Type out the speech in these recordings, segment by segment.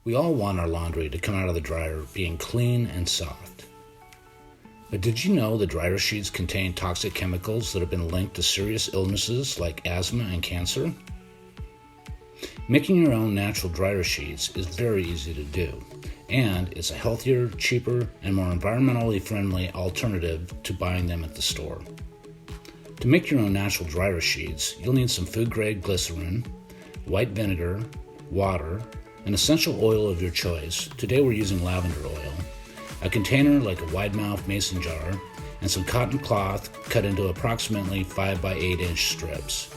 We all want our laundry to come out of the dryer being clean and soft. But did you know the dryer sheets contain toxic chemicals that have been linked to serious illnesses like asthma and cancer? Making your own natural dryer sheets is very easy to do, and it's a healthier, cheaper, and more environmentally friendly alternative to buying them at the store. To make your own natural dryer sheets, you'll need some food-grade glycerin, white vinegar, water, an essential oil of your choice. Today we're using lavender oil, a container like a wide-mouthed mason jar, and some cotton cloth cut into approximately 5 by 8 inch strips.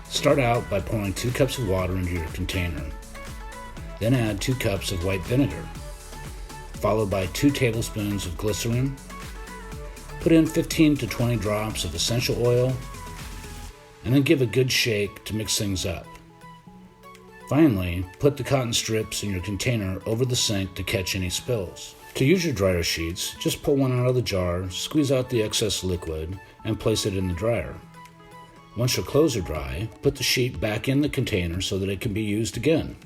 Start out by pouring 2 cups of water into your container. Then add 2 cups of white vinegar, followed by 2 tablespoons of glycerin. Put in 15 to 20 drops of essential oil, and then give a good shake to mix things up. Finally, put the cotton strips in your container over the sink to catch any spills. To use your dryer sheets, just pull one out of the jar, squeeze out the excess liquid, and place it in the dryer. Once your clothes are dry, put the sheet back in the container so that it can be used again.